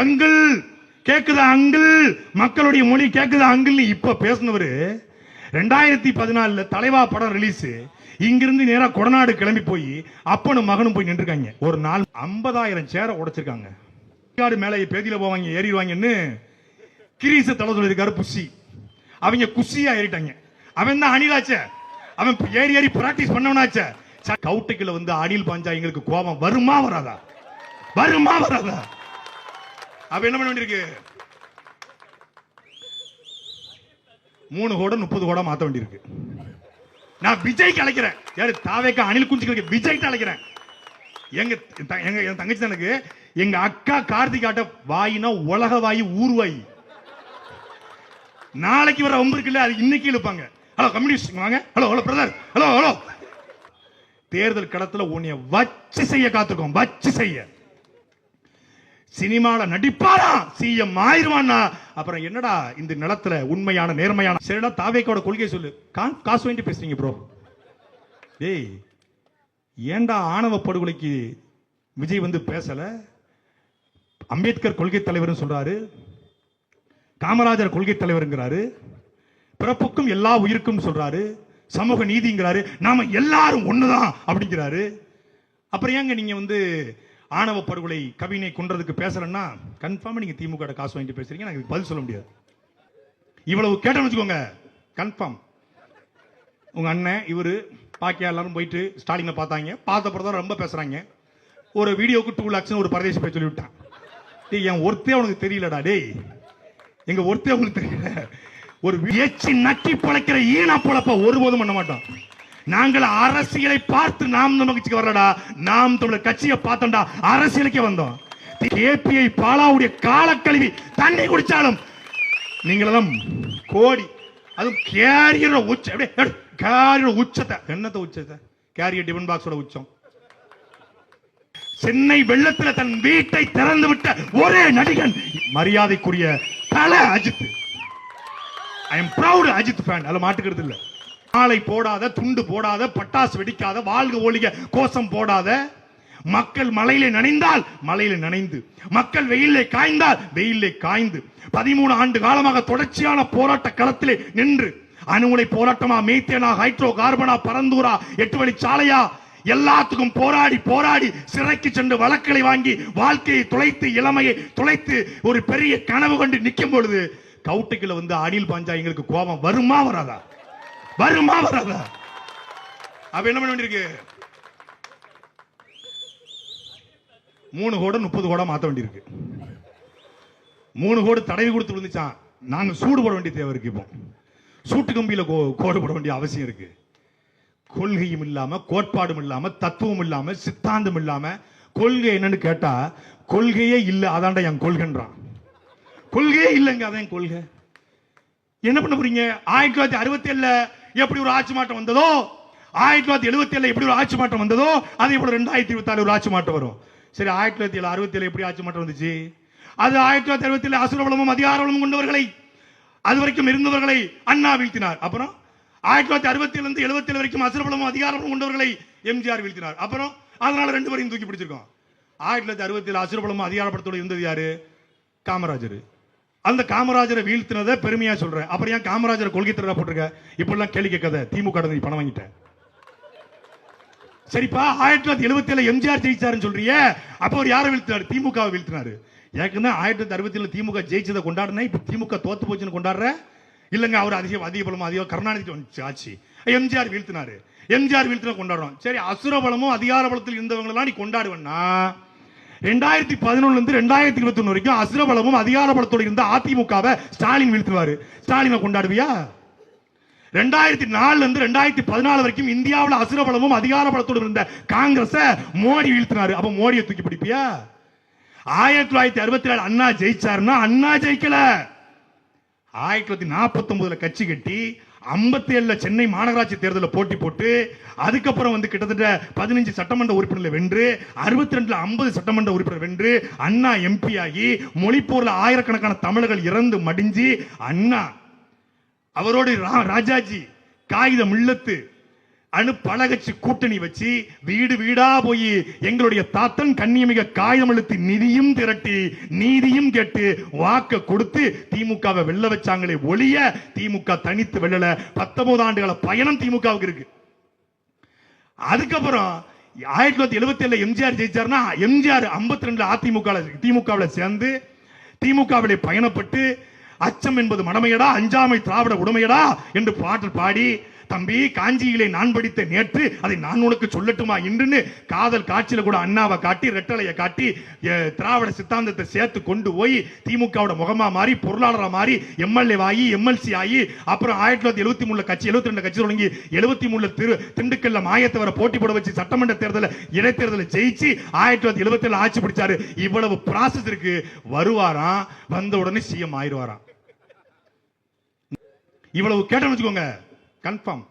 Uncle கேக்குதா uncle, மக்களுடைய மொழி கேக்குதா அங்கிள் இப்ப பேசினவரு 2014 தலைவா படம் ரிலீஸ். இங்கிருந்து நேரா கொடநாடு கிளம்பி போய் அப்பனும் மகனும் போய் நின்றுருக்காங்க. ஒரு நாள் 50,000 சேரை உடைச்சிருக்காங்க. மேலே பேதியில போவாங்க ஏறிடுவாங்கன்னு கிரீச தலை சொல்லியிருக்காரு புஷி. அவங்க குஷியா ஏறிட்டாங்க. அவன் தான் அணிலாச்ச, அவன் ஏறி ஏறி பிராக்டிஸ் பண்ணவனாச்ச. கவுட்டுக்குள்ள வந்து அணில் பாஞ்சா எங்களுக்கு கோபம் வருமா வராதா? வருமா வராதா? அப்ப என்ன பண்ண வேண்டியிருக்கு? 3 கோடி 30 கோடி மாத்த வேண்டியிருக்கு. நான் விஜய்க்கு அழைக்கிறேன். யாரு தாவேக்கா அணில் குஞ்சுகளுக்கு விஜய்க்கு அழைக்கிறேன். எங்க தங்கச்சி எனக்கு எங்க அக்கா கார்த்திகாட்ட வாயினா உலக வாயி ஊர்வாயி. நாளைக்கு வர ஒம்பு இருக்குல்ல, அது இன்னைக்கு இழுப்பாங்க. ஹலோ கம்யூனிஸ்ட் வாங்க, hello hello brother, hello hello. தேர்தல் களத்துல உன்னைய வச்சு செய்ய காத்துக்கோம், வச்சு செய்ய. சினிமால நடிப்பாரா சிஎம் ஆயிருவானா, அப்புறம் என்னடா இந்த நிலத்துல உண்மையான நேர்மையான. சரிடா தாவேக்கோட கொள்கை சொல்லு. காசு வேண்டி பேசுறீங்க ப்ரோ. டேய் ஏண்டா ஆணவ படுகொலைக்கு விஜய் வந்து பேசல? அம்பேத்கர் கொள்கை தலைவர் சொல்றாரு, காமராஜர் கொள்கை தலைவர்ங்கிறாரு, பிறப்புக்கும் எல்லா உயிருக்கும் சொல்றாரு, சமூக நீதிங்கிறாரு, நாம எல்லாரும் ஒண்ணுதான் அப்படிங்கிறாரு. அப்புறம் ஏங்க நீங்க வந்து ஆணவ படுகொலை கவினை கொன்றதுக்கு பேசலன்னா கன்ஃபார்ம் நீங்க திமுக காசு வாங்கிட்டு பேசுறீங்க. எனக்கு பதில் சொல்ல முடியாது. இவ்வளவு கேட்டோம்னு வச்சுக்கோங்க, கன்ஃபார்ம் உங்க அண்ணன் இவரு பாக்கியா எல்லாரும் போயிட்டு ஸ்டாலினை பார்த்தாங்க. பார்த்த பிறகு ரொம்ப பேசுறாங்க. ஒரு வீடியோக்கு 2 lakhs ஒரு பரதேசி போய் சொல்லி விட்டான். என் ஒருத்தே அவனுக்கு தெரியலடா. டேய் எங்க ஒருத்தே அவங்களுக்கு தெரியல. ஒரு ஏச்சி நக்கி பிழைக்கிற ஈனா பொழப்ப ஒருபோதும் பண்ண மாட்டோம். நாங்கள் அரசியலை பார்த்து நாம் நமக்கு வரலடா, நாம் தமிழர் கட்சியை பார்த்தோம்டா அரசியலுக்கே வந்தோம். கேபிஐ பாலாவுடைய காலக்கழிவி தண்ணி குடிச்சாலும் நீங்களும் கோடி, அதுவும் கேரியர் உச்ச, கேரியர் உச்சத்தை, என்னத்தை உச்சத்தை? கேரியர் டிபன் பாக்ஸோட உச்சம். சென்னை வெள்ளத்தில் தன் வீட்டை திறந்து விட்ட ஒரே நடிகன் மரியாதைக்குரிய Thala Ajith. I am proud Ajith fan. அதுல மாட்டுக்கிறது இல்ல. மாலை போடாத, துண்டு போடாத, பட்டாசு வெடிக்காத, வாழ்க ஒழிக கோஷம் போடாத, மக்கள் மலையிலே நனைந்தால் மலையிலே நனைந்து, மக்கள் வெயிலே காய்ந்தால் வெயிலே காய்ந்து 13 ஆண்டு காலமாக தொடர்ச்சியான போராட்ட களத்திலே நின்று அணுகுலை போராட்டமா, மீத்தேனா, ஹைட்ரோ கார்பனா, பரந்தூரா, 8 வழி சாலையா, எல்லாத்துக்கும் போராடி போராடி சிறைக்கு சென்று வழக்குகளை வாங்கி வாழ்க்கையை தொலைத்து, இளமையை தொலைத்து ஒரு பெரிய கனவு கண்டு நிற்கும் பொழுது கவுட்டுக்குள்ள வந்து அணில் பாஞ்சா எங்களுக்கு கோபம் வருமா வராதா? வருமா வராதா? அப்ப என்ன பண்ண வேண்டியிருக்கு? 3 கோடி 30 கோடி மாத்த வேண்டியிருக்கு. 3 கோடி தடவி கொடுத்து விழுந்துச்சான். நாங்க சூடு போட வேண்டிய தேவை இருக்கு. இப்போ சூட்டு கம்பியில கோடு போட வேண்டிய அவசியம் இருக்கு. கொள்கையும் இல்லாம, கோட்பாடும் இல்லாம, தத்துவம் இல்லாம, சித்தாந்தம் இல்லாம, கொள்கை என்னன்னு கேட்டா கொள்கையே இல்ல, அதான்டா என் கொள்கைன்றான். கொள்கையே இல்லைங்க, அதான் கொள்கை. என்ன பண்ண போறீங்க? 1967 எப்படி ஒரு ஆட்சி மாற்றம் வந்ததோ, 1977 எப்படி ஒரு ஆட்சி மாற்றம் வந்ததோ, அதே போல 2024 ஒரு ஆட்சி மாற்றம் வரும். சரி, 1967 எப்படி ஆட்சி மாற்றம் வந்துச்சு? அது 1967 அசுரபலமும் அதிகாரபலமும் கொண்டவர்களை, அது வரைக்கும் இருந்தவர்களை அண்ணா வீழ்த்தினார். அப்புறம் 1967 இருந்து 77 வரைக்கும் அசுரபலமும் அதிகாரபலமும் கொண்டவர்களை எம்ஜிஆர் வீழ்த்தினார். அப்புறம் அதனால 2 பேரையும் தூக்கி பிடிச்சிருக்கோம். 1967 அசுரபலமும் அதிகாரப்படத்தோடு இருந்தது யாரு? காமராஜர். அந்த காமராஜரை வீழ்த்தினதை பெருமையா சொல்றேன். அப்புறம் ஏன் காமராஜர் கொள்கை தர போட்டிருக்க? இப்படிலாம் கேள்வி கேட்காத. திமுக பணம் வாங்கிட்ட. சரிப்பா, 1977 எம்ஜிஆர் ஜெயிச்சாருன்னு சொல்றிய, அப்ப அவர் யாரை வீழ்த்தினாரு? திமுக வீழ்த்தினாரு. ஏற்கனவே 1967 திமுக ஜெயிச்சதை கொண்டாடுன, இப்ப திமுக தோத்து போச்சுன்னு கொண்டாடுற இல்லங்க. அவர் அதிக பலமும் அதிக கருணாநிதி வந்துச்சு ஆட்சி, எம்ஜிஆர் வீழ்த்தினாரு. எம்ஜிஆர் வீழ்த்தின கொண்டாடுறோம். சரி, அசுர பலமும் அதிகார பலத்தில் இருந்தவங்களெல்லாம் நீ கொண்டாடுவேன்னா 2011 இருந்து 2021 வரைக்கும் அசுரபலமும் அதிகார பலத்தோடு இருந்த அதிமுகவை ஸ்டாலின் வீழ்த்துவாரு. ஸ்டாலினை கொண்டாடுவியா? 2004 இருந்து 2014 வரைக்கும் இந்தியாவில் அசுரபலமும் அதிகார பலத்தோடு இருந்த காங்கிரஸ் மோடி வீழ்த்தினாரு. அப்ப மோடியை தூக்கி பிடிப்பியா? 1967 அண்ணா ஜெயிச்சாருன்னா அண்ணா ஜெயிக்கல. 1949 கட்சி கட்டி 57 சென்னை மாநகராட்சி தேர்தலில் போட்டி போட்டு அதுக்கப்புறம் வந்து கிட்டத்தட்ட 15 சட்டமன்ற உறுப்பினர்களை வென்று 62 50 சட்டமன்ற உறுப்பினர் வென்று அண்ணா எம்பி ஆகி மொழிப்போர்ல ஆயிரக்கணக்கான தமிழர்கள் இறந்து மடிஞ்சி அண்ணா அவரோடு ராஜாஜி காகித மில்லத்து பலகட்சி கூட்டணி வச்சு வீடு வீடா போய் எங்களுடைய தாத்தன் கண்ணியமிக காயம் அழுத்தி நிதியும் திரட்டி நீதியும் கேட்டு வாக்க கொடுத்து திமுகவை வெல்ல வச்சாங்களே ஒழிய திமுக தனித்து வெல்லல. 19 ஆண்டுகள பயணம் திமுகவுக்கு இருக்கு. அதுக்கப்புறம் 1977 எம்ஜிஆர் ஜெயிச்சார்னா எம்ஜிஆர் 52 திமுகவில் சேர்ந்து திமுகவிலே பயணப்பட்டு அச்சம் என்பது மடமையடா அஞ்சாமை திராவிட உடமையடா என்று பாட்டு பாடி தம்பி காஞ்சியிலே நான் படித்த நேற்று அதை நான் உனக்கு சொல்லட்டுமா இன்றுன்னு காதல் காட்சியில கூட அண்ணாவை காட்டி ரெட்டலையை காட்டி திராவிட சித்தாந்தத்தை சேர்த்து கொண்டு போய் திமுகவோட முகமா மாறி பொருளாளரா மாறி எம்எல்ஏ ஆகி எம்எல்சி ஆகி அப்புறம் 1973 கட்சி 72 கட்சி தொடங்கி 73 திண்டுக்கல்ல மாயத்தவரை போட்டி போட வச்சு சட்டமன்ற தேர்தலில் இடைத்தேர்தலில் ஜெயிச்சு 1977 ஆட்சி பிடிச்சாரு. இவ்வளவு ப்ராசஸ் இருக்கு. வருவாராம், வந்த உடனே சிஎம் ஆயிடுவாராம். இவ்வளவு கேட்டோம்னு வச்சுக்கோங்க, கன்ஃபார்ம்.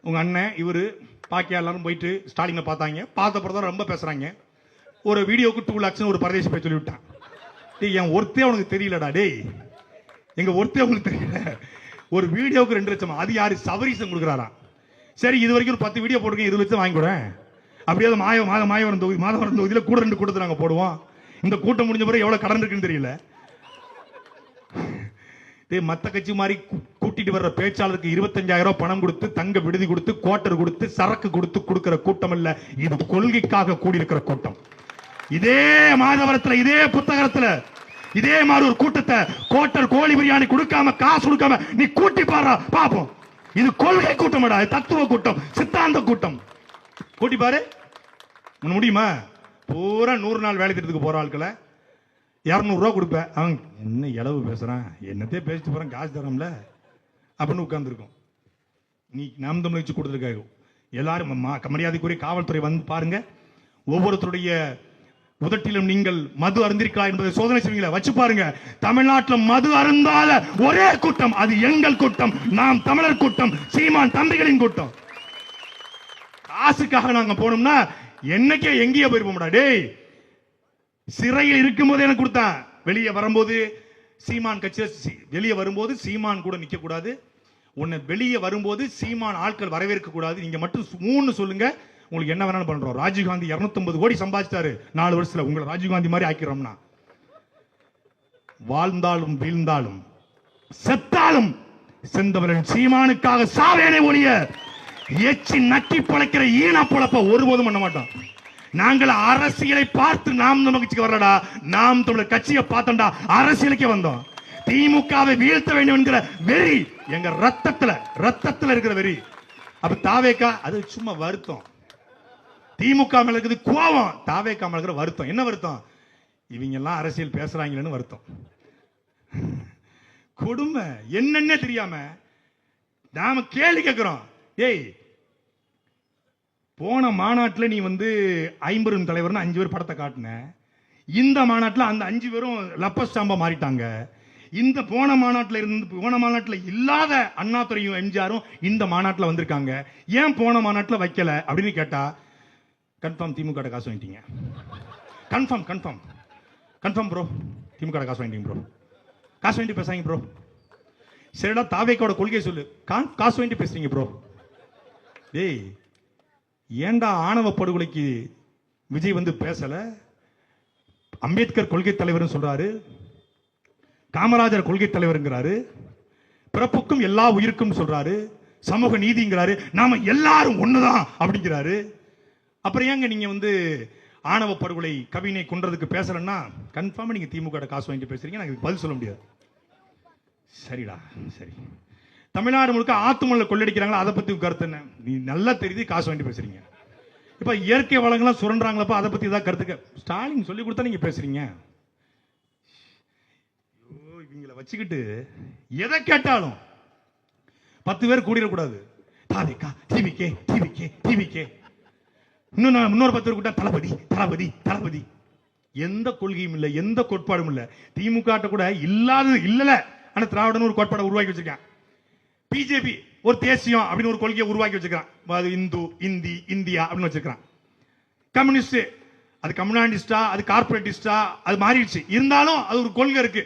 உங்க அண்ணன் இவரு பாக்கியா எல்லாரும் போயிட்டு ஸ்டாலினை பார்த்தாங்க. பார்த்த பிறகு ரொம்ப பேசுறாங்க. ஒரு வீடியோக்கு 2 லட்சம் ஒரு பரதேசி போய் சொல்லிவிட்டான். என் ஒருத்தே உனக்கு தெரியலடா டேய், எங்க ஒருத்தே உங்களுக்கு தெரியல. ஒரு வீடியோக்கு 2 லட்சம். அது யாரு? சபரீசன் கொடுக்குறாராம். சரி, இது வரைக்கும் ஒரு 10 வீடியோ போட்டுருக்கேன், 20 லட்சம் வாங்கி கூட. அப்படியே மாதவரம் தொகுதியில் கூட 2 கூட்டத்தை நாங்கள் போடுவோம். இந்த கூட்டம் முடிஞ்ச பிறகு எவ்வளவு கடன் இருக்குன்னு தெரியல. மத்த கட்சி மாதிரி கூட்டிட்டு வர்ற பேச்சாளருக்கு 25,000 பணம் கொடுத்து தங்க விடுதி கொடுத்து குவார்டர் கொடுத்து சரக்கு கொடுத்து கொடுக்கிற கூட்டம் இல்ல. இது கொள்கைக்காக கூடியிருக்கிற கூட்டம். இதே மாதவரத்துல இதே புத்தகத்துல இதே மாதிரி ஒரு கூட்டத்தை குவார்டர் கோழி பிரியாணி கொடுக்காம காசு கொடுக்காம நீ கூட்டி பாரு பாப்போம். இது கொள்கை கூட்டம், தத்துவ கூட்டம், சித்தாந்த கூட்டம். கூட்டி பாரு, முடியுமா? பூரா 100 நாள் வேலை திட்டத்துக்கு போற ஆட்களை 200 ரூபா கொடுப்பேன். அவன் என்ன இளவு பேசுறான், என்னத்தையே பேசிட்டு போறான், காசு தரம்ல அப்படின்னு உட்கார்ந்துருக்கும். நீ நாம் தமிழ் வச்சு கொடுத்துருக்காங்க. எல்லாரும் மரியாதைக்குரிய காவல்துறை வந்து பாருங்க. ஒவ்வொருத்தருடைய உதட்டிலும் நீங்கள் மது அருந்திருக்கலாம் என்பதை சோதனை செய்வீங்களா வச்சு பாருங்க. தமிழ்நாட்டில் மது அருந்தாத ஒரே கூட்டம் அது எங்கள் கூட்டம், நாம் தமிழர் கூட்டம், சீமான் தம்பிகளின் கூட்டம். காசுக்காக நாங்க போனோம்னா என்னைக்கே எங்கேயே போயிருப்போம்டா. டேய், சிறையில் இருக்கும் போது எனக்கு கொடுத்தான். வெளியே வரும்போது சீமான் கட்சி வெளியே வரும்போது சீமான் கூட நிக்க கூடாது. உன்னை வெளியே வரும்போது சீமான் ஆட்கள் வரவேற்க கூடாது. நீங்க மட்டும் 3 சொல்லுங்க, உங்களுக்கு என்ன வேணாலும் பண்றோம். ராஜீவ்காந்தி 250 கோடி சம்பாதிச்சாரு 4 வருஷத்துல. உங்களை ராஜீவ்காந்தி மாதிரி ஆக்கிறோம்னா வாழ்ந்தாலும் வீழ்ந்தாலும் செத்தாலும் செந்தவரன் சீமானுக்காக சாவேனே ஒழிய எச்சி நக்கி பழைக்கிற ஈனா பொழப்ப ஒருபோதும் பண்ண மாட்டோம். நாங்கள் அரசியலை பார்த்து நாம் நமக்கு வரலடா, நாம் தமிழர் கட்சியை பார்த்தோம்டா அரசியலுக்கே வந்தோம். திமுகவை வீழ்த்த வேண்டும் என்கிற வெறி எங்க ரத்தத்துல இருக்கிற வெறி. அப்ப தாவேக்கா அது சும்மா வருத்தம். திமுக மேல இருக்குது கோபம், தாவேக்கா மேல இருக்கிற வருத்தம். என்ன வருத்தம்? இவங்க எல்லாம் அரசியல் பேசுறாங்கன்னு வருத்தம். கொடுமை என்னன்னே தெரியாம நாம கேள்வி கேட்கிறோம். ஏய், போன மாநாட்டில் நீ வந்து 50 தலைவர்னு 5 பேர் படத்தை காட்டின. இந்த மாநாட்டில் அந்த 5 பேரும் லப்பஸ்டாம்பா மாறிட்டாங்க. இந்த போன மாநாட்டில் இல்லாத அண்ணாதுரையும் எம்ஜிஆரும் இந்த மாநாட்டில் வந்திருக்காங்க. ஏன் போன மாநாட்டில் வைக்கல அப்படின்னு கேட்டா கன்ஃபார்ம் திமுக காசு வாங்கிட்டீங்க. கன்ஃபார்ம் ப்ரோ, திமுக காசு வாங்கிட்டீங்க ப்ரோ. காசு வாங்கி பேசாங்க ப்ரோ. சரிடா, தாவேக்கோட கொள்கை சொல்லு. காசு வாங்கி பேசுறீங்க ப்ரோ. டேய், ஏண்டா ஆணவ படுகொலைக்கு விஜய் வந்து பேசல? அம்பேத்கர் கொள்கை தலைவர் சொல்றாரு, காமராஜர் கொள்கை தலைவர்ங்கிறாரு, பிறப்புக்கும் எல்லா உயிருக்கும் சொல்றாரு, சமூக நீதிங்கிறாரு, நாம எல்லாரும் ஒண்ணுதான் அப்படிங்கிறாரு. அப்புறம் ஏங்க நீங்க வந்து ஆணவ படுகொலை கவினை கொன்றதுக்கு பேசலன்னா கன்ஃபார்மா நீங்க திமுக காசு வாங்கிட்டு பேசுறீங்க. எனக்கு பதில் சொல்ல முடியாது. சரிடா, சரி. தமிழ்நாடு முழுக்க ஆத்துமல்ல கொள்ளடிக்கிறாங்களா, அதை பத்தி கருத்து என்ன? நீ நல்லா தெரியுது, காசு வாங்கி பேசுறீங்க. இப்ப இயற்கை வளங்கள்லாம் சுரண்டாங்களப்ப, அதை பத்தி தான் கருத்துக்க ஸ்டாலின் சொல்லி கொடுத்தா நீங்க பேசுறீங்க. இவங்களை வச்சுக்கிட்டு எதை கேட்டாலும் 10 பேர் கூடிடக்கூடாது. தாவேக்கா, டிவிகே இன்னொரு 10 பேர் கூட்டா தளபதி. எந்த கொள்கையும் இல்லை, எந்த கோட்பாடும் இல்லை. திமுக கூட இல்லாதது இல்லல. ஆனா திராவிடன் ஒரு கோட்பாடை உருவாக்கி வச்சிருக்கான். பிஜேபி ஒரு தேசியம் அப்படின்னு ஒரு கொள்கையை உருவாக்கி வச்சிருக்கான். அது இந்து, இந்தியா அப்படின்னு வச்சிருக்கான். கம்யூனிஸ்ட் அது கம்யூனிஸ்டா, அது கார்பரேட்டிஸ்டா, அது மாறிடுச்சு. இருந்தாலும் அது ஒரு கொள்கை இருக்கு,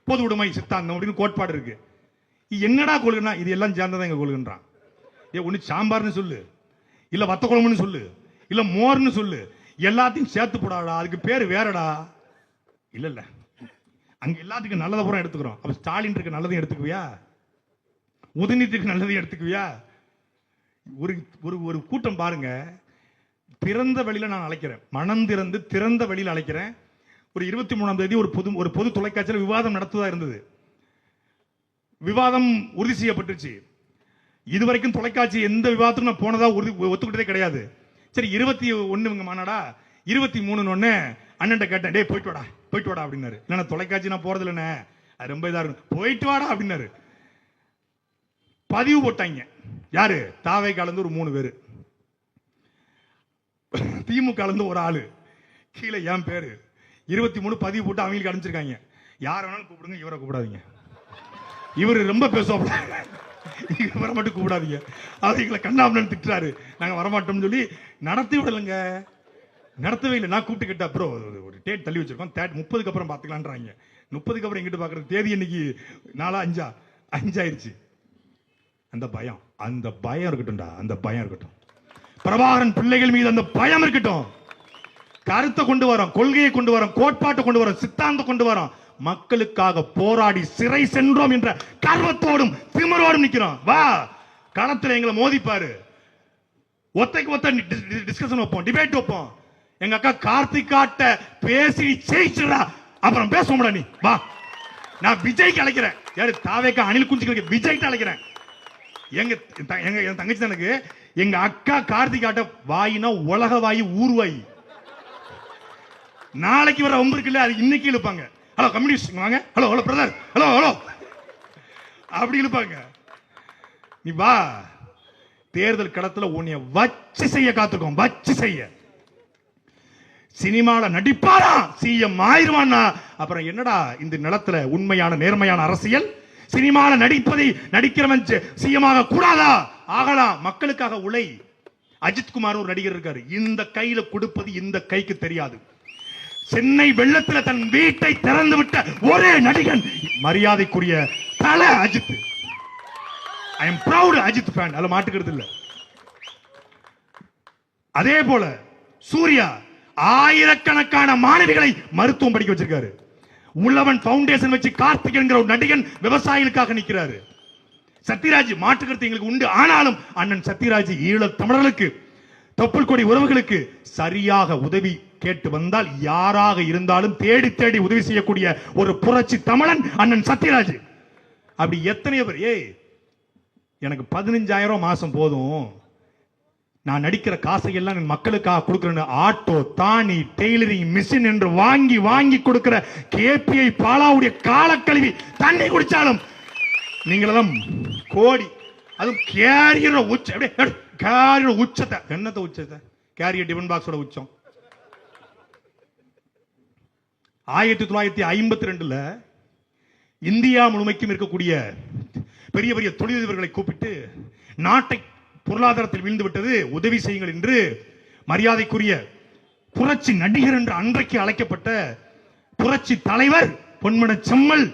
பொது உடைமை சித்தாந்தம் அப்படின்னு கோட்பாடு இருக்கு. என்னடா கொள்கைன்னா இது எல்லாம் சேர்ந்ததான் எங்க கொள்கைன்றான். ஒண்ணு சாம்பார்னு சொல்லு, இல்ல வத்த குழம்புன்னு சொல்லு, இல்ல மோர்னு சொல்லு, எல்லாத்தையும் சேர்த்து போடாடா, அதுக்கு பேரு வேறடா. இல்ல இல்ல, அங்க எல்லாத்துக்கும் நல்லதை பூரா எடுத்துக்கிறோம். அப்ப ஸ்டாலின் இருக்க நல்லதையும் எடுத்துக்குவியா? உதயநிதிக்கு நல்லதையும் எடுத்துக்குவியா? ஒரு ஒரு ஒரு கூட்டம் பாருங்க, திறந்த வெளியில நான் அழைக்கிறேன், மனம் திறந்து திறந்த வெளியில அழைக்கிறேன். ஒரு 23ஆம் தேதி ஒரு பொது தொலைக்காட்சியில் விவாதம் நடத்துவதா இருந்தது. விவாதம் உறுதி செய்யப்பட்டுச்சு. இதுவரைக்கும் தொலைக்காட்சி எந்த விவாதத்துக்கும் நான் போனதா ஒத்துக்கிட்டதே கிடையாது. சரி 21 மாநாடா, 23 அண்ணன் கேட்டேன், டே போயிட்டு வாடா அப்படின்னாரு. இல்ல தொலைக்காட்சி நான் போறது இல்லைண்ணே, அது ரொம்ப இதா இருக்கும், போயிட்டு வாடா அப்படின்னாரு. பதிவு போட்டாங்க. யாரு? தாவை கலந்து ஒரு 3 பேரு, திமுக கலந்து ஒரு ஆளு, கீழே என் பேரு, 23 பதிவு போட்டு அவங்களுக்கு அனுப்பிச்சிருக்காங்க. யார வேணாலும் கூப்பிடுங்க, இவரை கூப்பிடாதீங்க, இவரு ரொம்ப பேசுவாப்ல, இவரை மட்டும் கூப்பிடாதீங்க, அவங்களை கண்ணாமன்னு திட்டுறாரு, நாங்க வரமாட்டோம்னு சொல்லி நடத்தி விடலைங்க. நடத்தவே இல்லை. நான் கூப்பிட்டு கேட்டா, அப்புறம் ஒரு டேட் தள்ளி வச்சிருக்கோம், 30க்கு அப்புறம் பாத்துக்கலான்றாங்க. 30க்கு அப்புறம் எங்கிட்ட பாக்குறது, தேதி இன்னைக்கு 4 5 ஆயிருச்சு. அந்த பயம் இருக்கட்டும்டா, அந்த பயம் இருக்கட்டும். பிரபாகரன் பிள்ளைகள் மீது அந்த பயம் இருக்கட்டும். கருத்தை கொண்டு வரோம், கொள்கையை கொண்டு வரோம், கோட்பாட்டை கொண்டு வரோம், சித்தாந்தம் கொண்டு வரோம். மக்களுக்காக போராடி சிறை சென்றோம் என்ற கர்வத்தோடும் திமிரோடும் நிக்கிறோம். வா களத்தில் எங்களை மோதிப்பாரு, ஒத்தைக்கு ஒத்த டிஸ்கஷன் வைப்போம், டிபேட் வைப்போம். எங்க அக்கா கார்த்திகாட்ட பேசி ஜெயிச்சுடா, அப்புறம் பேசுவோம்டா. நீ வா, நான் விஜய்க்கு அழைக்கிறேன். யாரு? தாவேக்கா அணில் குஞ்சுகளுக்கு விஜய்க்கு அழைக்கிறேன். எங்க தங்கச்சி எனக்கு, எங்க அக்கா கார்த்திகாட்ட வாயினா உலக வாயி, ஊர்வாயி. நாளைக்கு வர ஒம்பு இருக்குல்ல, அது இன்னைக்கு இழுப்பாங்க. ஹலோ கம்யூனிஸ்ட் வாங்க, hello hello brother, hello hello அப்படி இழுப்பாங்க. நீ வா, தேர்தல் களத்துல உன்னைய வச்சு செய்ய காத்துக்கோம், வச்சு செய்ய. சினிமால நடிப்பாரா, சிஎம் ஆயிருவானா, அப்புறம் என்னடா இந்த நிலத்துல உண்மையான நேர்மையான அரசியல்? சினிமால நடிக்கிறவன் சிஎம் ஆக கூடாதா? ஆகலாம், மக்களுக்காக உழை. அஜித்குமார் ஒரு நடிகர் இருக்காரு, இந்த கையில கொடுப்பது இந்த கைக்கு தெரியாது. சென்னை வெள்ளத்தில் தன் வீட்டை திறந்து விட்ட ஒரே நடிகன் மரியாதைக்குரிய Thala Ajith. I am proud Ajith fan, அதுல மாட்டுக்கிறது இல்ல. அதே போல சூர்யா ஆயிரக்கணக்கான மாணவிகளை மருத்துவம் படிக்க வச்சிருக்காரு. உள்ளவன் பவுண்டேஷன் வச்சு கார்த்திக் என்கிற ஒரு நடிகன் விவசாயிகளுக்காக நிற்கிறாரு. சத்யராஜ் மாற்றுக்கிறது எங்களுக்கு உண்டு, ஆனாலும் அண்ணன் சத்யராஜ் ஈழத் தமிழர்களுக்கு, தொப்புள் கொடி உறவுகளுக்கு சரியாக உதவி கேட்டு வந்தால் யாராக இருந்தாலும் தேடி தேடி உதவி செய்யக்கூடிய ஒரு புரட்சி தமிழன் அண்ணன் சத்யராஜ். அப்படி எத்தனை பேர், எனக்கு 15,000 மாசம் போதும், நான் நடிக்கிற காசையெல்லாம் மக்களுக்காக கொடுக்கிறேன், ஆட்டோ தானி டெய்லரிங் மிஷின் என்று வாங்கி வாங்கி கொடுக்கிற கேபிஐ பாலாவுடைய காலக்கழிவி தண்ணி குடிச்சாலும் நீங்களெல்லாம் கோடி, அதுவும் கேரியர் உச்சத்தை, என்னத்தை உச்சத்தை? கேரியர் டிபன் பாக்ஸோட உச்சம். 1952 இந்தியா முழுமைக்கும் இருக்கக்கூடிய பெரிய பெரிய தொழிலதிபர்களை கூப்பிட்டு, நாட்டை பொருளாதாரத்தில் வீழ்ந்து விட்டது, உதவி செய்யுங்கள் என்று மரியாதைக்குரிய புரட்சி நடிகர் என்று அன்றைக்கு அழைக்கப்பட்ட புரட்சி தலைவர் பொன்மன செம்மல்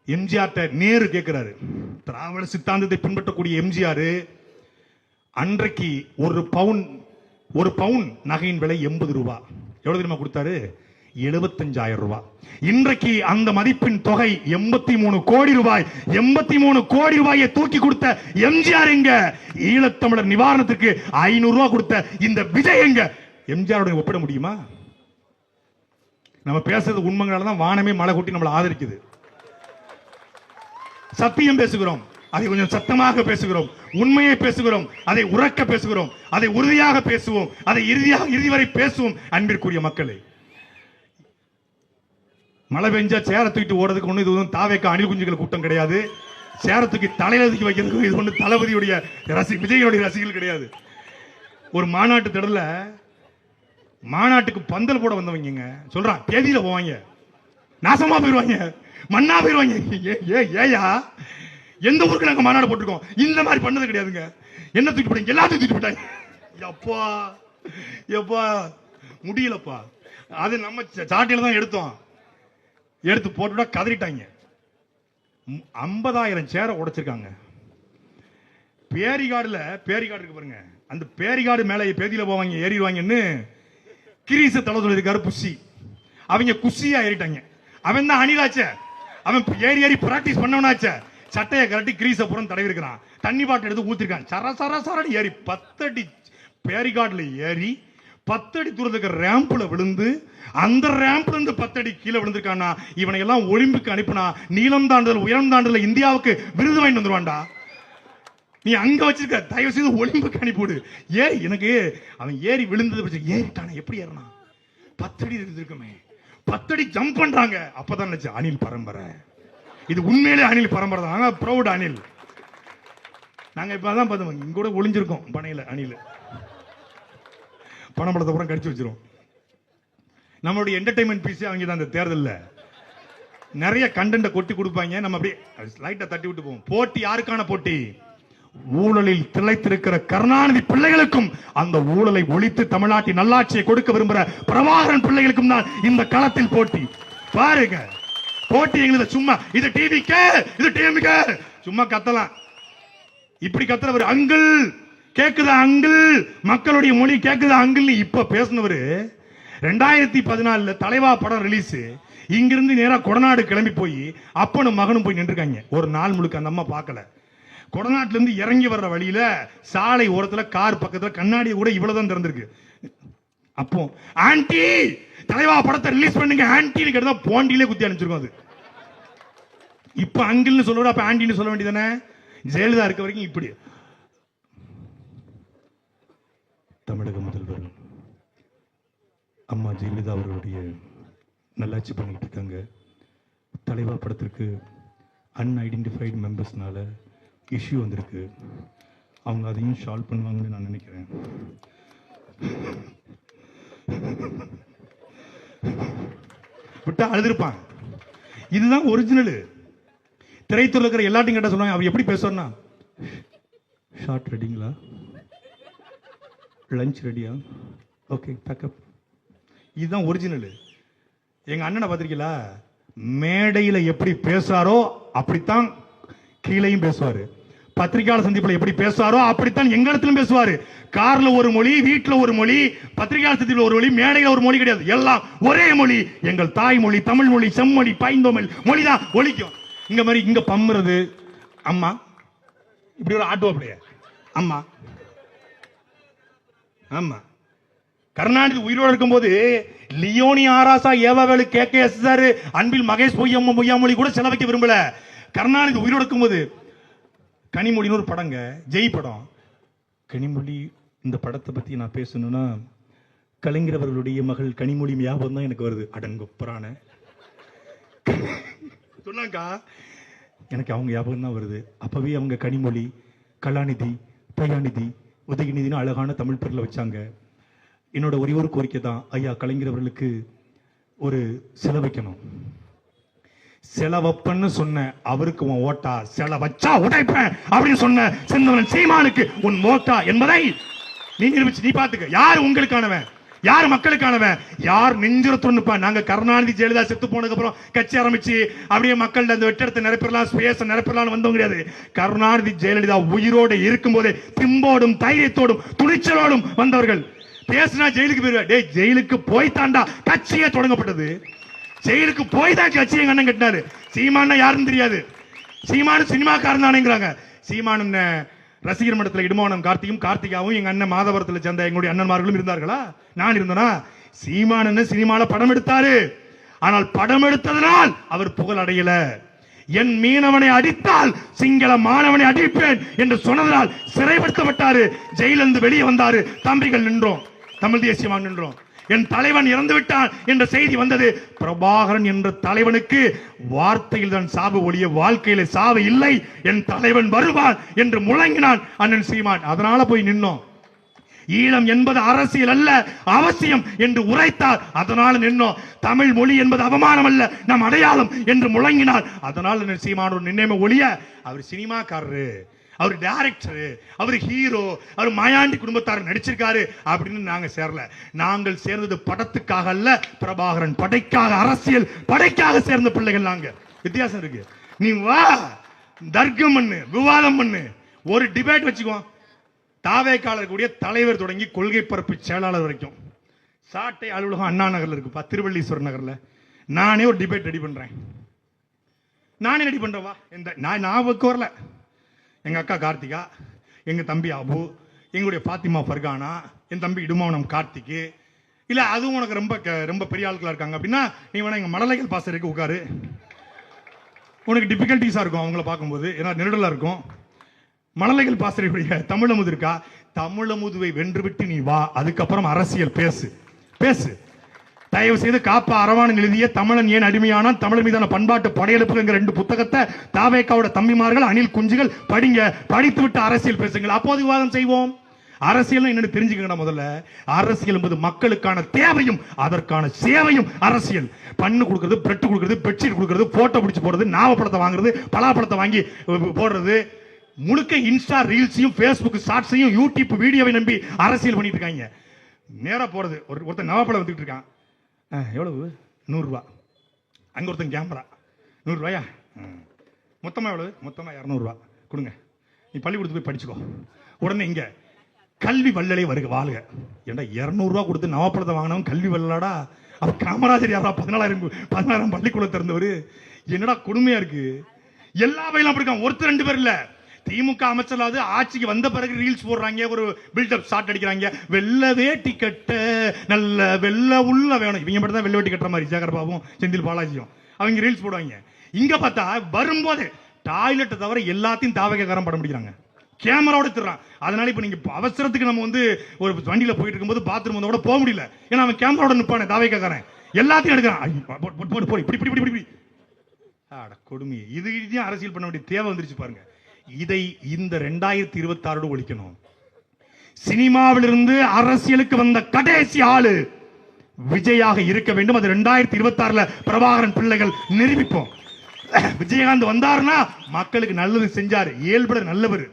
எம்ஜிஆர் நேரு கேட்கிறாரு. திராவிட சித்தாந்தத்தை பின்பற்றக்கூடிய எம்ஜிஆர் அன்றைக்கு ஒரு பவுன் நகையின் விலை 80 ரூபாய். எவ்வளவு தெரியுமா கொடுத்தாரு? 75,000 ரூபாய். இன்றைக்கு அந்த மதிப்பின் தொகை 83 கோடி ரூபாய். 83 கோடி ரூபாயை தூக்கி கொடுத்த எம்ஜிஆர் எங்க? ஈழத்தமிழர் நிவாரணத்துக்கு 500 ரூபாய் கொடுத்த இந்த விஜய் எங்க? எம்ஜிஆருடன் ஒப்பிட முடியுமா? நம்ம பேசுறது உண்மைகளால தான் வானமே மழை கூட்டி நம்மளை ஆதரிக்குது. சத்தியம் பேசுகிறோம், அதை கொஞ்சம் சத்தமாக பேசுகிறோம், உண்மையை பேசுகிறோம், அதை உறக்க பேசுகிறோம், அதை உறுதியாக பேசுவோம், அதை இறுதி வரை பேசுவோம். அன்பிற்குரிய மக்களே, மழை பெஞ்சா சேர தூக்கிட்டு ஓடுறதுக்கு ஒண்ணு இது தாவேக்கா அணில் குஞ்சுகள் கூட்டம் கிடையாது. சேர தூக்கி தலையில தூக்கி வைக்கிறதுக்கு இது ஒண்ணு தளபதியுடைய விஜயனுடைய ரசிகர்கள் கிடையாது. ஒரு மாநாட்டு திடல்ல மாநாட்டுக்கு பந்தல் போட வந்தவங்க சொல்றான், தேதியில போவாங்க, நாசமா போயிருவாங்க, மண்ணா போயிருவாங்க. ஏயா எந்த ஊருக்கு நாங்க மாநாடு போட்டிருக்கோம், இந்த மாதிரி பண்ணது கிடையாதுங்க. என்ன தூக்கி போட்டீங்க? எல்லாத்தையும் தூக்கி போட்டாங்க. எப்பா எப்பா முடியலப்பா. அது நம்ம சாட்டியில தான் எடுத்து போட்டு கதறிட்டாங்க. 50,000 சேரை உடைச்சிருக்காங்க. பேரிகாடு இருக்கு பாருங்க, அந்த பேரிகாடு மேல பேதியில போவாங்க, ஏறிடுவாங்கன்னு கிரீச தலை சொல்லியிருக்காரு புஷி. அவங்க குஷியா ஏறிட்டாங்க. அவன் தான் அணிலாச்ச, அவன் ஏறி பிராக்டிஸ் பண்ணவனாச்ச. சட்டையை கரட்டி கிரீச புறம் தடவி இருக்கிறான், தண்ணி பாட்டில் எடுத்து ஊத்திருக்கான். சரசரசரடி ஏறி 10 அடி பேரிகார்டுல ஏறி 10 அடி தூரத்துக்கு ரேம்ப்ல விழுந்து, அந்த ரேம்ப்ல இருந்து 10 அடி கீழே விழுந்திருக்கானா. இவனை எல்லாம் ஒலிம்பிக் அனுப்பினா நீளம் தாண்டுதல் உயரம் தாண்டுதல் இந்தியாவுக்கு விருது வாங்கி வந்துருவான்டா. நீ அங்க வச்சிருக்க, தயவு செய்து ஒலிம்பிக் அனுப்பிவிடு. எனக்கு அவன் ஏறி விழுந்தது ஏறிட்டான, எப்படி ஏறினா 10 அடி இருக்குமே, 10 அடி ஜம்ப் பண்றாங்க. அப்பதான் நினைச்சு அணில் பரம்பரை, இது உண்மையிலே அணில் பரம்பரை தான், ப்ரௌட் அணில். நாங்க இப்பதான் பார்த்தோம், இங்க கூட ஒளிஞ்சிருக்கோம் பனையில அணில். பணப்படத்தை பூரா கடிச்சு வச்சிரும். நம்மளுடைய என்டர்டைன்மெண்ட் பீஸ் அவங்க தான். அந்த தேர்தலில் நிறைய கண்டென்ட்டை கொட்டி கொடுப்பாங்க, நம்ம அப்படியே லைட்டை தட்டி விட்டு போவோம். போட்டி யாருக்கான போட்டி? ஊழலில் திளைத்திருக்கிற கருணாநிதி பிள்ளைகளுக்கும் அந்த ஊழலை ஒழித்து தமிழ்நாட்டின் நல்லாட்சியை கொடுக்க விரும்புகிற பிரபாகரன் பிள்ளைகளுக்கும் தான் இந்த களத்தில் போட்டி. பாருங்க, போட்டி எங்களுக்கு சும்மா இது டிவிக்கு இது டிஎம்கே சும்மா கத்தலாம். இப்படி கத்துறவர் அங்கிள் கேக்குதா, அங்கிள் மக்களுடைய மொழி கேக்குதா அங்கிள் இப்ப பேசினவர் 2014 தலைவா படம் ரிலீஸ். இங்கிருந்து நேரா கொடநாடு கிளம்பி போய் அப்பனும் மகனும் போய் நின்றுருக்காங்க. ஒரு நாள் முழுக்க அந்த அம்மா பார்க்கல. கொடநாட்டுல இருந்து இறங்கி வர்ற வழியில சாலை ஓரத்துல கார் பக்கத்துல கண்ணாடியை கூட இவ்வளவுதான் திறந்திருக்கு. அப்போ ஆன்டி தலைவா படத்தை ரிலீஸ் பண்ணுங்க ஆன்டி கேட்டா போண்டியிலே குத்தி அனுப்பிச்சிருக்கோம். அது இப்ப அங்கிள்னு சொல்லுவோம், அப்ப ஆன்டின்னு சொல்ல வேண்டியதானே. ஜெயலலிதா இருக்க வரைக்கும் இப்படி. தமிழக முதல்வர் அம்மா ஜெயலலிதா அவர்களுடைய நல்லாட்சி பண்ணிட்டு இருக்காங்க. தலைவா படத்திற்கு அன்ஐடென்டிஃபைடு மெம்பர்ஸ்னால இஷ்யூ வந்திருக்கு. அவங்க அதையும் சால்வ் பண்ணுவாங்கன்னு நான் நினைக்கிறேன். விட்டா அழுதுருப்பாங்க. இதுதான் ஒரிஜினல். திரைத்துறையில் இருக்கிற எல்லாத்தையும் கேட்ட சொல்லுவாங்க, அவர் எப்படி பேசுவார்னா, ஷார்ட் ரெடிங்களா, லஞ்ச் ரெடியா, ஓகே பேக்கப். இதுதான் ஒரிஜினல். எங்க அண்ணனை பார்த்திருக்கீங்களா, மேடையில் எப்படி பேசுறாரோ அப்படித்தான் கீழையும் பேசுவாரு. பத்திரிகையாளர் சந்திப்பில் எப்படி பேசுவாரோ அப்படித்தான் எங்க இடத்திலும் பேசுவாரு. கார்ல ஒரு மொழி, வீட்டுல ஒரு மொழி, பத்திரிகையாளர் சந்திப்பில் ஒரு மொழி, மேடையில் ஒரு மொழி கிடையாது. எல்லாம் ஒரே மொழி. எங்கள் தாய்மொழி தமிழ் மொழி, செம்மொழி, பைந்தோமல் மொழிதான் ஒழிக்கும். இங்க மாதிரி இங்க பம்முறது அம்மா, இப்படி ஒரு ஆட்டோ அப்படியே அம்மா. ஆமா, கருணாநிதி உயிரோடு இருக்கும்போது லியோனி ஆராசா ஏவாவேலு KKS அன்பில் மகேஷ் பொய்யாமொழி கூட செலவைக்க விரும்பல. கருணாநிதி உயிரோடு இருக்கும்போது கனிமொழின்னு ஒரு படங்க, ஜெய் படம். கனிமொழி இந்த படத்தை பத்தி நான் பேசணும்னா கலைஞர் அவர்களுடைய மகள் கனிமொழி ஞாபகம் தான் எனக்கு வருது. அடங்கொப்பரான சொன்னாக்கா எனக்கு அவங்க ஞாபகம் தான் வருது. அப்பவே அவங்க கனிமொழி, கலாநிதி, தயாநிதி, உதயநிதினு அழகான தமிழ் பேர்ல வச்சாங்க. என்னோட ஒரே ஒரு கோரிக்கை தான், ஐயா கலைஞர் அவர்களுக்கு ஒரு செலவைக்கணும். செலவப்பன்னு சொன்ன அவருக்கு உன் ஓட்டா, செல வச்சா உடைப்பேன் அப்படின்னு சொன்ன சிந்தவன் சீமானுக்கு உன் ஓட்டா என்பதை நீ நிரூபிச்சு நீ பாத்துக்க. யார் உங்களுக்கானவன், யார் மக்களுக்கானவன், யார் நெஞ்சுரத்துன்னு. நாங்க கருணாநிதி ஜெயலலிதா செத்து போனதுக்கு அப்புறம் கட்சி ஆரம்பிச்சு அப்படியே மக்கள் அந்த வெற்றிடத்தை நிரப்பிடலாம், ஸ்பேஸ் நிரப்பிடலாம் வந்தவங்க கிடையாது. கருணாநிதி ஜெயலலிதா உயிரோடு இருக்கும் போதே திம்போடும் தைரியத்தோடும் துணிச்சலோடும் வந்தவர்கள். பேசினா ஜெயிலுக்கு போயிருவா. டேய், ஜெயிலுக்கு போய் தாண்டா கட்சியே தொடங்கப்பட்டது. ஜெயிலுக்கு போய் தான் கட்சியை அண்ணன் கட்டினாரு. சீமான் யாருன்னு தெரியாது. சீமானு சினிமாக்காரன் தானேங்கிறாங்க. சீமான் ரசிகர் மன்றத்தில் இடுமோனம் கார்த்திகாவும் எங்க அண்ணன் மாதவரத்தில் சேர்ந்த எங்களுடைய அண்ணன்மார்களும் இருந்தார்களா? நான் இருந்தனா? சீமான் சினிமால படம் எடுத்தாரு. ஆனால் படம் எடுத்ததனால் அவர் புகழ் அடையல. என் மீனவனை அடித்தால் சிங்கள மாணவனை அடிப்பேன் என்று சொன்னதனால் சிறைப்படுத்தப்பட்டாரு. ஜெயிலிருந்து வெளியே வந்தாரு. தம்பிகள் நின்றோம், தமிழ் தேசியமாக நின்றோம். என் தலைவன் இறந்து விட்டான் என்ற செய்தி வந்தது. பிரபாகரன் என்ற தலைவனுக்கு வார்த்தையில் தான் சாவு ஒழிய வாழ்க்கையில சாவு இல்லை. என் தலைவன் வருவான் என்று முழங்கினான் அண்ணன் சீமான். அதனால போய் நின்னோம். ஈழம் என்பது அரசியல் அல்ல, அவசியம் என்று உரைத்தார். அதனால நின்னோம். தமிழ் மொழி என்பது அவமானம் அல்ல, நம் அடையாளம் என்று முழங்கினார். அதனால சீமானோர் நின்னேமே ஒழிய அவர் சினிமாக்காரரு, அவர் டைரக்டர், அவர் ஹீரோ, அவர் மாயாண்டி குடும்பத்தார் நடிச்சிருக்காரு அப்படின்னு நாங்க சேரல. நாங்கள் சேர்ந்தது படத்துக்காக அல்ல, பிரபாகரன் படைக்காக, அரசியல் படைக்காக சேர்ந்த பிள்ளைகள். நாங்க வித்தியாசம் இருக்கு. நீ வா, தர்க்கம் பண்ணு, விவாதம் பண்ணு, ஒரு டிபேட் வச்சுக்குவோம். தாவேக்கால கூடிய தலைவர் தொடங்கி கொள்கை பரப்பு செயலாளர் வரைக்கும் சாட்டை அலுவலகம் அண்ணா நகர்ல இருக்குப்பா, திருவள்ளீஸ்வரர் நகர்ல. நானே ஒரு டிபேட் ரெடி பண்றேன். நானே ரெடி பண்றவா நான் வரல. எங்க அக்கா கார்த்திகா, எங்க தம்பி அபு, எங்களுடைய பாத்திமா ஃபர்கானா, என் தம்பி இடுமாவனம் கார்த்திக், இல்ல அதுவும் உனக்கு ரொம்ப ரொம்ப பெரிய ஆட்களா இருக்காங்க அப்படின்னா நீ வேணா எங்க மழலைகள் பாசறைக்கு உட்காரு. உனக்கு டிஃபிகல்டிஸா இருக்கும் அவங்கள பார்க்கும்போது, ஏன்னா நெருடலா இருக்கும். மழலைகள் பாசறையுடைய தமிழமுது இருக்கா, தமிழமுதுவை வென்றுவிட்டு நீ வா, அதுக்கப்புறம் அரசியல் பேசு பேசு. தயவு செய்து காப்பா அரவாணன் எழுதிய தமிழன் ஏன் அடிமையானான், தமிழர் மீதான பண்பாட்டு படையெடுப்பு 2 புத்தகத்தை தாவேக்காவோட தம்பிமார்கள் அணில் குஞ்சுகள் படிங்க, படித்து விட்டு அரசியல் பேசுங்கள், அப்போது விவாதம் செய்வோம். அரசியல் என்னன்னு தெரிஞ்சுக்கணும். முதல்ல அரசியல் என்பது மக்களுக்கான தேவையும் அதற்கான சேவையும் அரசியல். பண்ணு கொடுக்கிறது, பிரெட் கொடுக்கிறது, பெட்ஷீட் கொடுக்கிறது, போட்டோ பிடிச்சு போடுறது, நாவப்பழத்தை வாங்குறது, பலாப்பழத்தை வாங்கி போடுறது, முழுக்க இன்ஸ்டா ரீல்ஸையும் பேஸ்புக் ஷார்ட்ஸையும் யூடியூப் வீடியோவை நம்பி அரசியல் பண்ணிட்டு இருக்காங்க. நேரா போறது, ஒருத்தன் நவாப்பழம் வந்துட்டு இருக்கான், எவ்வளவு 100 ரூபா. அங்க ஒருத்தன் கேமரா 100 ரூபாயா, மொத்தமா எவ்வளவு, மொத்தமா 200 ரூபா கொடுங்க, நீ பள்ளிக்கூடத்துக்கு போய் படிச்சுக்கோ. உடனே இங்க கல்வி வள்ளலே வருக வாழ்க. ஏண்டா 200 ரூபா கொடுத்து நவாப்பழத்தை வாங்கினவன் கல்வி வள்ளலாடா? அப்ப காமராஜர் யாரா 16,000 பள்ளிக்கூடம் திறந்தவர்? என்னடா கொடுமையா இருக்கு. எல்லா வகையிலும் அப்படி இருக்கான். ஒருத்தர் 2 பேர் இல்ல. திமுக அமைச்சராது ஆட்சிக்கு வந்த பிறகு ரீல்ஸ் போடுறாங்க, ஒரு பில்டப் ஷாட் அடிக்கிறாங்க. வெள்ள வேட்டி கட்ட நல்ல வெள்ள உள்ள வேணும். இவங்க மட்டும் தான் வெள்ள வேட்டி கட்டுற மாதிரி, சேகர் பாபும் செந்தில் பாலாஜியும் அவங்க ரீல்ஸ் போடுவாங்க. இங்க பார்த்தா வரும்போது டாய்லெட்டை தவிர எல்லாத்தையும் தாவகைக்காரன் படம் பிடிக்கிறாங்க, கேமராவோட திடுறான். அதனால இப்ப நீங்க அவசரத்துக்கு நம்ம ஒரு வண்டியில போயிட்டு இருக்கும்போது பாத்ரூம் வந்தோட போக முடியல, ஏன்னா அவன் கேமராவோட நிப்பானே தாவகைக்காரன், எல்லாத்தையும் எடுக்கிறான். இப்படி கொடுமை. இது அரசியல் பண்ண வேண்டிய தேவை வந்துருச்சு பாருங்க. இதை இந்த 2026 ஒழிக்கணும். சினிமாவிலிருந்து அரசியலுக்கு வந்த கடைசி ஆளு விஜயாக இருக்க வேண்டும். அது 2026 பிரபாகரன் பிள்ளைகள் நிரூபிப்போம். விஜயகாந்த் வந்தாருன்னா மக்களுக்கு நல்லது செஞ்சாரு, இயல்புல நல்லவர்,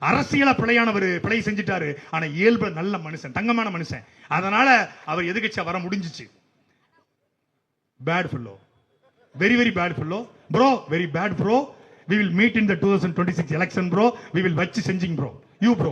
அரசியல பிழையானவர், பிழை செஞ்சிட்டாரு, ஆனா இயல்புல நல்ல மனுஷன், தங்கமான மனுஷன். அதனால அவர் எதிர்க்கட்சியா வர முடிஞ்சிச்சு. Bad fellow, very very bad fellow bro, very bad bro. We will meet in the 2026 election bro. We will watch changing bro, you bro.